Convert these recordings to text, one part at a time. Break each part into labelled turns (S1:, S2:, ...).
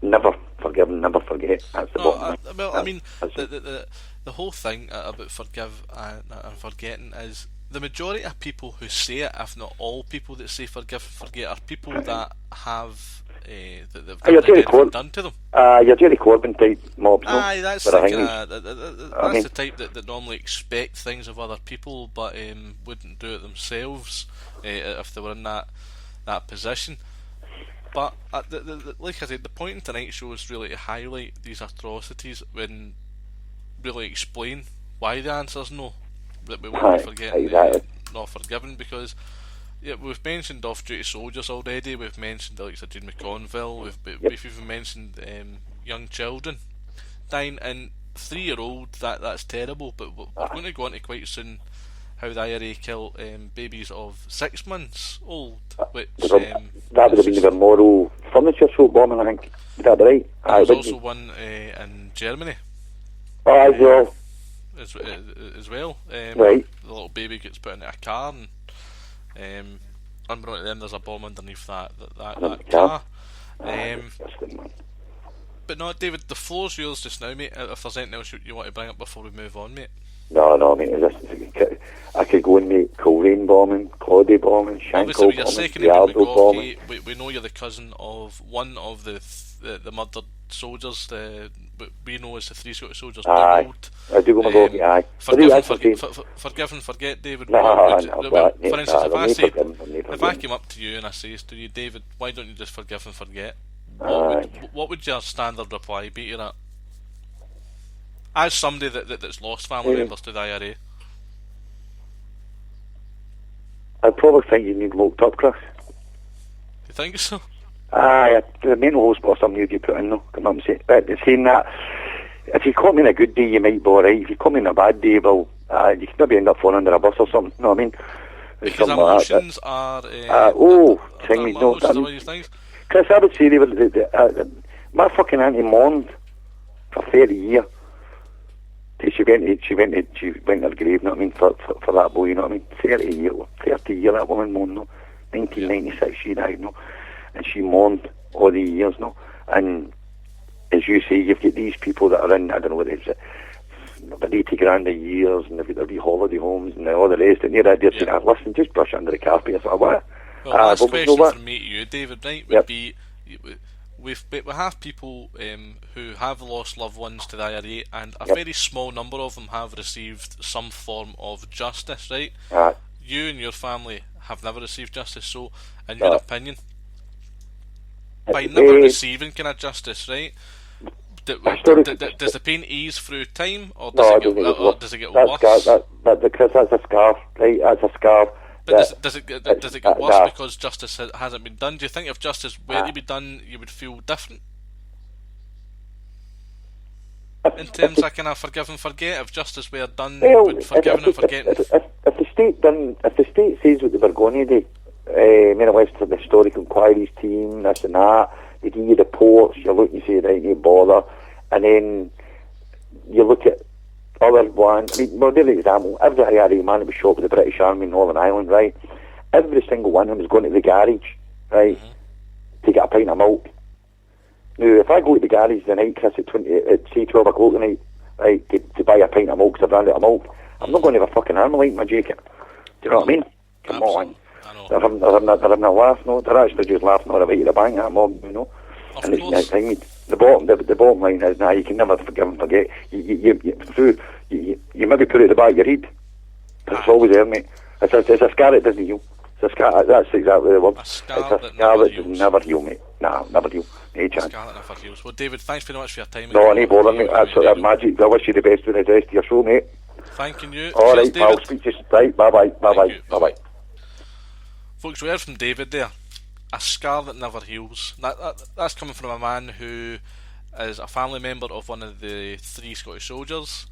S1: never forgive and never forget. That's the bottom line.
S2: Well, I mean, the whole thing about forgive and forgetting is the majority of people who say it, if not all people that say forgive and forget, are people that have that they've never had anything done to them.
S1: Your Jerry Corbyn type mobs.
S2: Aye, that's the type that normally expect things of other people, but wouldn't do it themselves if they were in that position. But like I said, the point in tonight's show is really to highlight these atrocities and really explain why the answer's no. That we won't be forgetting, not forgiven, because we've mentioned off-duty soldiers already. We've mentioned the likes of Jane McConville. We've even mentioned young children dying, and 3-year-old. That's terrible. But we're going to go into quite soon how the IRA kill babies of 6 months old, which
S1: that would have been the moral furniture show bombing, I think. Is that right?
S2: There's also one in Germany.
S1: As well.
S2: As well.
S1: Right.
S2: The little baby gets put into a car, and unbeknownst to them, there's a bomb underneath that car. But no, David, the floor's yours just now, mate. If there's anything else you want to bring up before we move on, mate.
S1: No, mate. I could go and make Coleraine bombing, Claudia bombing, Shankill bombing.
S2: We know you're the cousin of one of the murdered soldiers. We know as the 3 Scottish soldiers.
S1: Aye, I do go my doggy. Aye.
S2: Forgive and forget, David. For instance, if I came up to you and I says to you, David, why don't you just forgive and forget? What would your standard reply be to that? As somebody that's lost family members to the IRA.
S1: I probably think you need locked up, Chris.
S2: You think so?
S1: Aye, the mental hospital or something you'd be put in, though. Come up and say, saying that, if you caught me in a good day, you might be alright. If you caught me in a bad day, well, you could maybe end up falling under a bus or something. You know what I mean?
S2: Because emotions are...
S1: Chris, I would say they were... my fucking auntie mourned for 30 years. She went to her grave, you know what I mean, for that boy, you know what I mean? 30 years, that woman mourned, no? 1996 she died, no? And she mourned all the years, no? And as you say, you've got these people that are in, I don't know what it is, about 80 grand a year, and they've got their wee holiday homes and all the rest, and you're out there saying, listen, just brush under the carpet. I thought, what?
S2: Well, last question from me to you, David, right, would be... We have people who have lost loved ones to the IRA, and a very small number of them have received some form of justice, right? You and your family have never received justice, so in your opinion, by never receiving kind of justice, right? Does the pain ease through time, or does it get worse?
S1: Chris, that's a scar, right? That's a scar.
S2: But does it get worse because justice hasn't been done? Do you think if justice were to be done, you would feel different? In terms of kind of forgive and forget, if justice were done, would forgiving and forgetting...
S1: If the state says what they were going to do, went to the historical inquiries team, this and that, they give you reports, you look and say, right, you bother, and then you look at other ones. I mean, well, give an example. Every IRA man that was shot with the British Army in Northern Ireland, right? Every single one of them was going to the garage, right, to get a pint of milk. Now, if I go to the garage the night, Chris, at say 12 o'clock tonight, right, to buy a pint of milk, because I've run out of milk, I'm not going to have a fucking Armalite in my jacket. Do you know what I mean? Come on. They're having a laugh, no? They're actually just laughing all about the bank, that mob, you know?
S2: Of
S1: and
S2: course.
S1: The bottom line is, you can never forgive and forget. You maybe put it at the back of your head. It's always there, mate. It's a scar that doesn't heal. It's a scar, that's exactly the word.
S2: A scar that does
S1: never heal, mate. Nah, never heal. No chance.
S2: A scar that never heals. Well, David, thanks very much for your time.
S1: No, no bother, mate. That's magic. I wish you the best with the rest of your show, mate.
S2: Thanking you.
S1: All
S2: right,
S1: pal. Speak to you. Right, bye-bye.
S2: Folks, we heard from David there. A scar that never heals. That's coming from a man who is a family member of one of the 3 Scottish soldiers.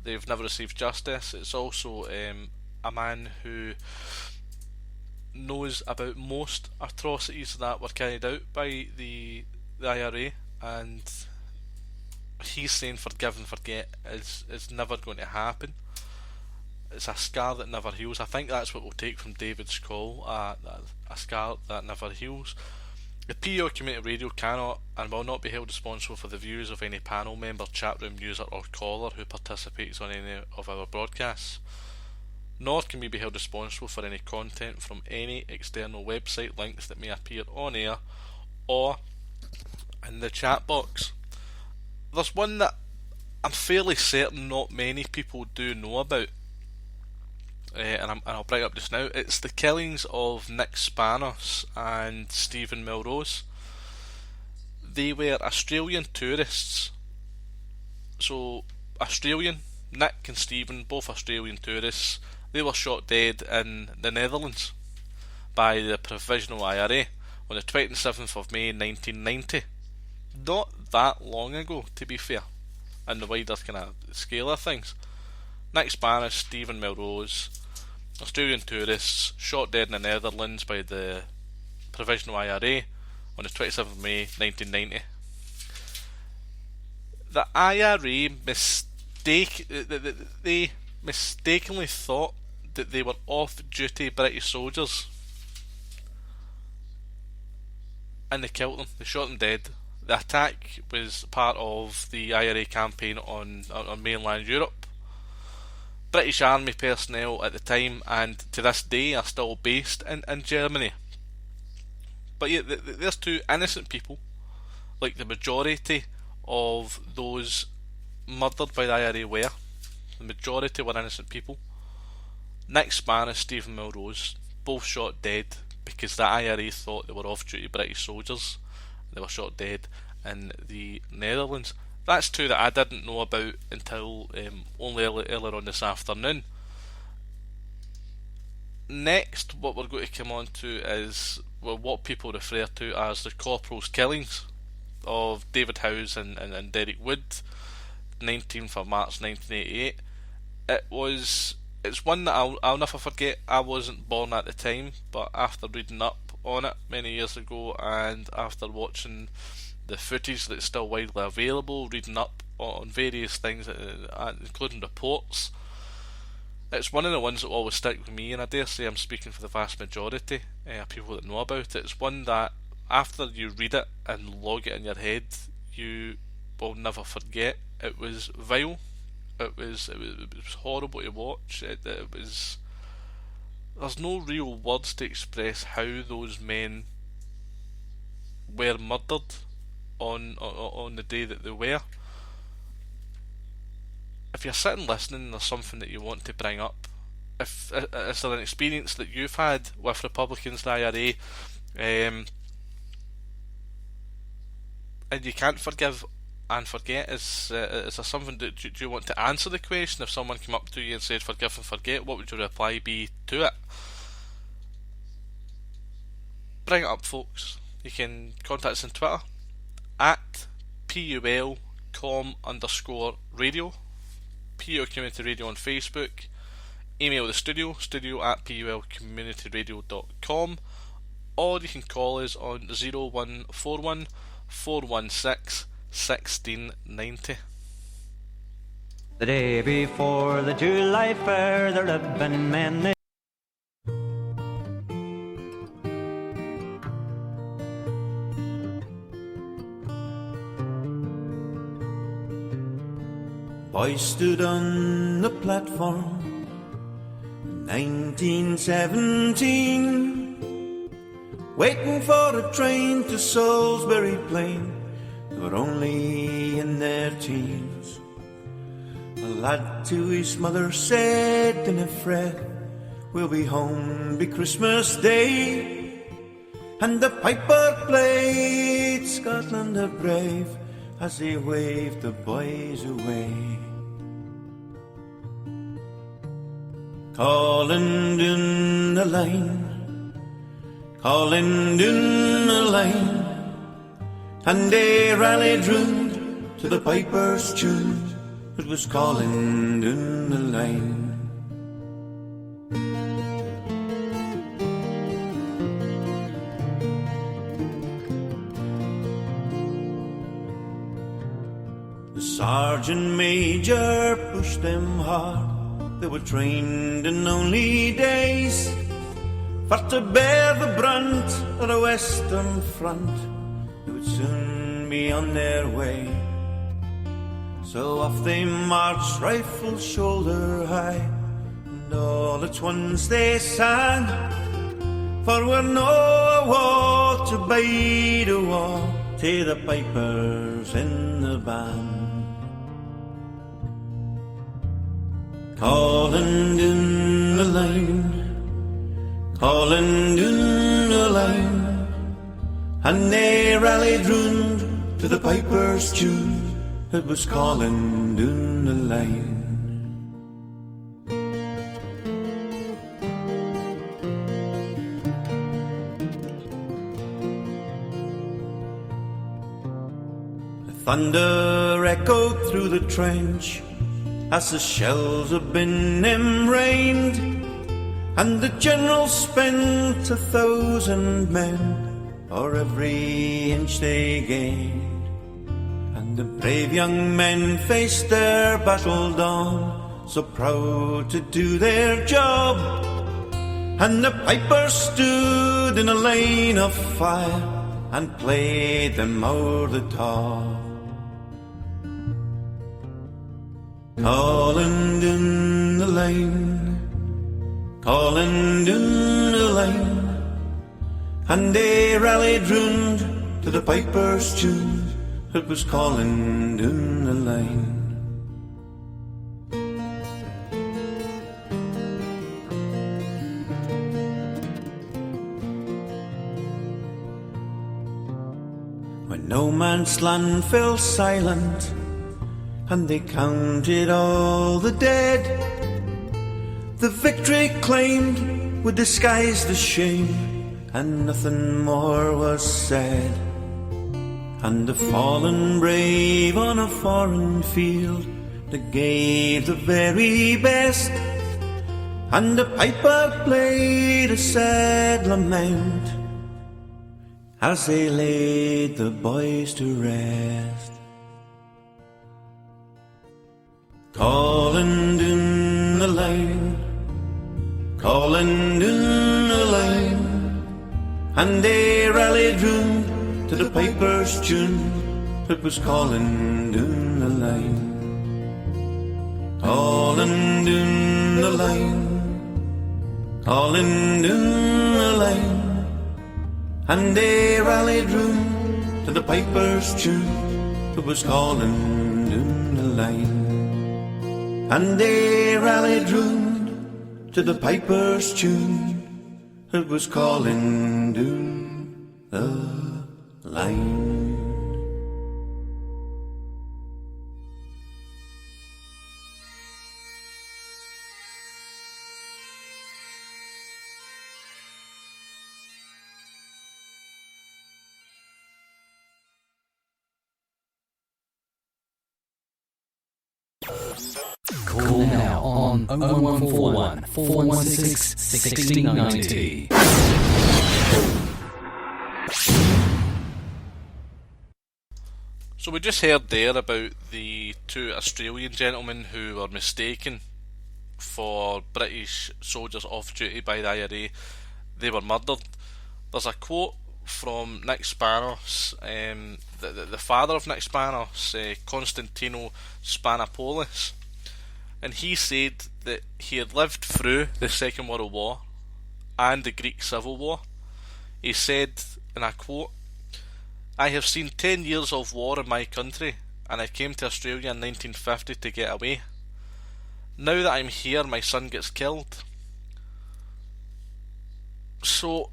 S2: They've never received justice. It's also a man who knows about most atrocities that were carried out by the IRA, and he's saying forgive and forget is never going to happen. It's a scar that never heals. I think that's what we'll take from David's call, a scar that never heals. The PUO Community Radio cannot and will not be held responsible for the views of any panel member, chatroom user or caller who participates on any of our broadcasts, nor can we be held responsible for any content from any external website links that may appear on air or in the chat box. There's one that I'm fairly certain not many people do know about, and I'll bring it up just now. It's the killings of Nick Spanos and Stephen Melrose. They were Australian tourists. So, Australian, Nick and Stephen, both Australian tourists. They were shot dead in the Netherlands by the Provisional IRA on the 27th of May 1990. Not that long ago, to be fair, in the wider kind of scale of things. Nick Spanos, Stephen Melrose, Australian tourists, shot dead in the Netherlands by the Provisional IRA on the 27th of May 1990. The IRA they mistakenly thought that they were off-duty British soldiers, and they killed them. They shot them dead. The attack was part of the IRA campaign on mainland Europe. British Army personnel at the time and to this day are still based in Germany. But yeah, there's two innocent people, like the majority of those murdered by the IRA were. The majority were innocent people. Nick Spanos, Stephen Melrose, both shot dead because the IRA thought they were off-duty British soldiers. They were shot dead in the Netherlands. That's two that I didn't know about until only earlier on this afternoon. Next, what we're going to come on to is what people refer to as the Corporal's killings of David Howes and Derek Wood, 19th of March 1988. It's one that I'll never forget. I wasn't born at the time, but after reading up on it many years ago and after watching the footage that's still widely available, reading up on various things, including reports, it's one of the ones that always stick with me, and I dare say I'm speaking for the vast majority of people that know about it. It's one that after you read it and log it in your head, you will never forget. It was vile. It was horrible to watch. There's no real words to express how those men were murdered on the day that they were. If you're sitting listening and there's something that you want to bring up, is there an experience that you've had with Republicans and IRA, and you can't forgive and forget, is there something that do you want to answer the question? If someone came up to you and said forgive and forget, what would your reply be to it? Bring it up, folks. You can contact us on Twitter at PUL_radio, PUL Community Radio on Facebook. Email the studio at pulcommunityradio.com, or you can call us on 0141 416 1690.
S3: The day before the July fair, the ribbon men.
S4: Boys stood on the platform in 1917, waiting for a train to Salisbury Plain. They were only in their teens. A lad to his mother said in a fret, we'll be home by Christmas Day. And the piper played Scotland the Brave as he waved the boys away. Calling down the line, calling down the line, and they rallied round to the piper's tune. It was calling down the line. The sergeant major pushed them hard. They were trained in only days for to bear the brunt of the Western Front. They would soon be on their way. So off they marched, rifle shoulder high, and all at once they sang, for we're no war to bide a war, to the pipers in the band. Calling down the line, calling down the line, and they rallied round to the piper's tune. It was calling down the line. The thunder echoed through the trench as the shells had been rained, and the general spent 1,000 men for every inch they gained. The brave young men faced their battle dawn, so proud to do their job, and the pipers stood in a line of fire and played them o'er the top. Calling down the line, calling down the line, and they rallied round to the piper's tune. It was calling down the line. When no man's land fell silent, and they counted all the dead, the victory claimed would disguise the shame, and nothing more was said. And the fallen brave on a foreign field, they gave the very best, and the piper played a sad lament as they laid the boys to rest. Calling down the line, calling down the line, and they rallied round to the piper's tune. It was calling down the line. Calling down the line, calling down the line, and they rallied round to the piper's tune. It was calling down the line, and they rallied round to the piper's tune. It was calling down the line.
S5: Call now on 01141 416 1690.
S2: So we just heard there about the two Australian gentlemen who were mistaken for British soldiers off duty by the IRA. They were murdered. There's a quote from Nick Spanos, the father of Nick Spanos, Constantino Spanopoulos, and he said that he had lived through the Second World War and the Greek Civil War. He said, and I quote, "I have seen 10 years of war in my country, and I came to Australia in 1950 to get away. Now that I'm here, my son gets killed." So,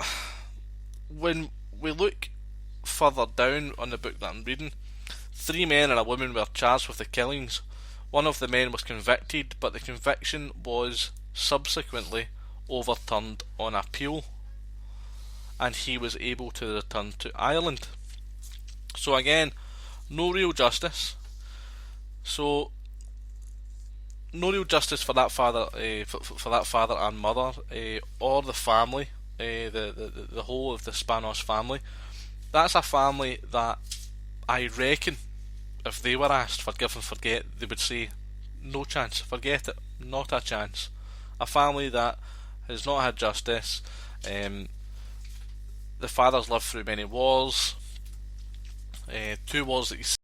S2: when we look further down on the book that I'm reading, 3 men and a woman were charged with the killings. One of the men was convicted, but the conviction was subsequently overturned on appeal, and he was able to return to Ireland. So again, no real justice. So no real justice for that father, for that father and mother, or the family, the whole of the Spanos family. That's a family that I reckon, if they were asked forgive and forget, they would say, no chance, forget it, not a chance. A family that has not had justice, The father's lived through many wars, 2 wars that he's